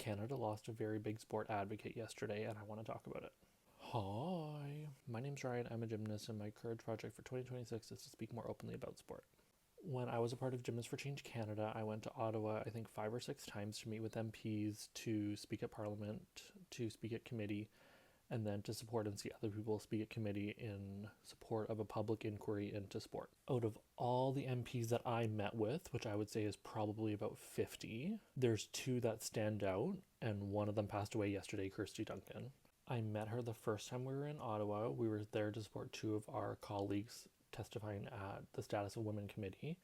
Canada lost a very big sport advocate yesterday, and I want to talk about it. Hi, my name's Ryan. I'm a gymnast, and my courage project for 2026 is to speak more openly about sport. When I was a part of Gymnasts for Change Canada, I went to Ottawa, I think 5 or 6 times to meet with MPs, to speak at Parliament, to speak at committee, and then to support and see other people speak at committee in support of a public inquiry into sport. Out of all the MPs that I met with, which I would say is probably about 50, there's 2 that stand out, and one of them passed away yesterday, Kirsty Duncan. I met her the first time we were in Ottawa. We were there to support 2 of our colleagues testifying at the Status of Women Committee.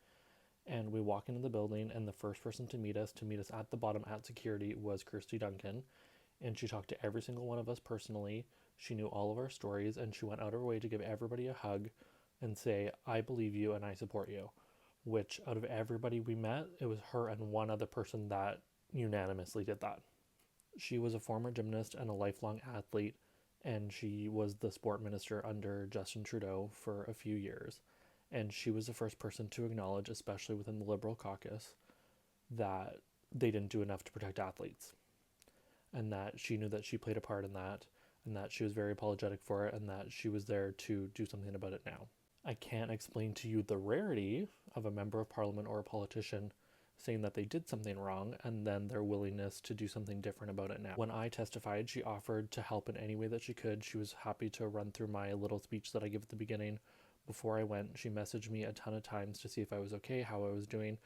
And we walk into the building, and the first person to meet us at the bottom at security, was Kirsty Duncan. And she talked to every single one of us personally. She knew all of our stories, and she went out of her way to give everybody a hug and say, "I believe you and I support you." Which, out of everybody we met, it was her and one other person that unanimously did that. She was a former gymnast and a lifelong athlete, and she was the sport minister under Justin Trudeau for a few years. And she was the first person to acknowledge, especially within the Liberal caucus, that they didn't do enough to protect athletes. And that she knew that she played a part in that, and that she was very apologetic for it, and that she was there to do something about it now. I can't explain to you the rarity of a member of parliament or a politician saying that they did something wrong and then their willingness to do something different about it now. When I testified, she offered to help in any way that she could. She was happy to run through my little speech that I give at the beginning. Before I went, she messaged me a ton of times to see if I was okay, how I was doing.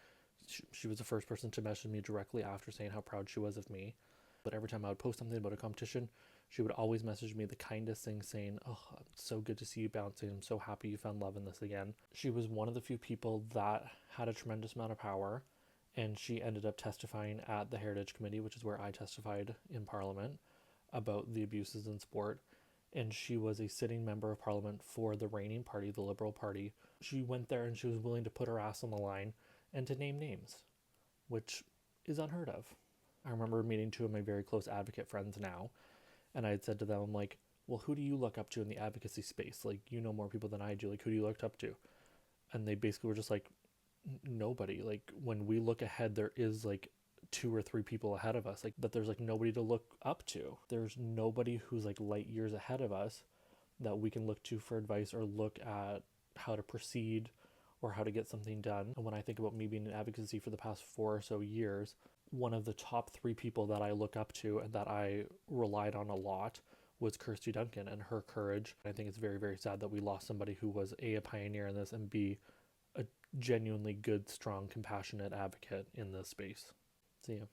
She was the first person to message me directly after saying how proud she was of me. But every time I would post something about a competition, she would always message me the kindest thing, saying, "Oh, it's so good to see you bouncing. I'm so happy you found love in this again." She was one of the few people that had a tremendous amount of power, and she ended up testifying at the Heritage Committee, which is where I testified in Parliament, about the abuses in sport. And she was a sitting member of Parliament for the reigning party, the Liberal Party. She went there and she was willing to put her ass on the line and to name names, which is unheard of. I remember meeting 2 of my very close advocate friends now, and I had said to them, I'm like, "Well, who do you look up to in the advocacy space? Like, you know more people than I do. Like, who do you look up to?" And they basically were just like, "Nobody. Like, when we look ahead, there is like 2 or 3 people ahead of us. Like, that there's like nobody to look up to. There's nobody who's like light years ahead of us that we can look to for advice or look at how to proceed or how to get something done." And when I think about me being in advocacy for the past 4 or so years, one of the top 3 people that I look up to and that I relied on a lot was Kirsty Duncan and her courage. I think it's very, very sad that we lost somebody who was a pioneer in this, and B, a genuinely good, strong, compassionate advocate in this space. See ya.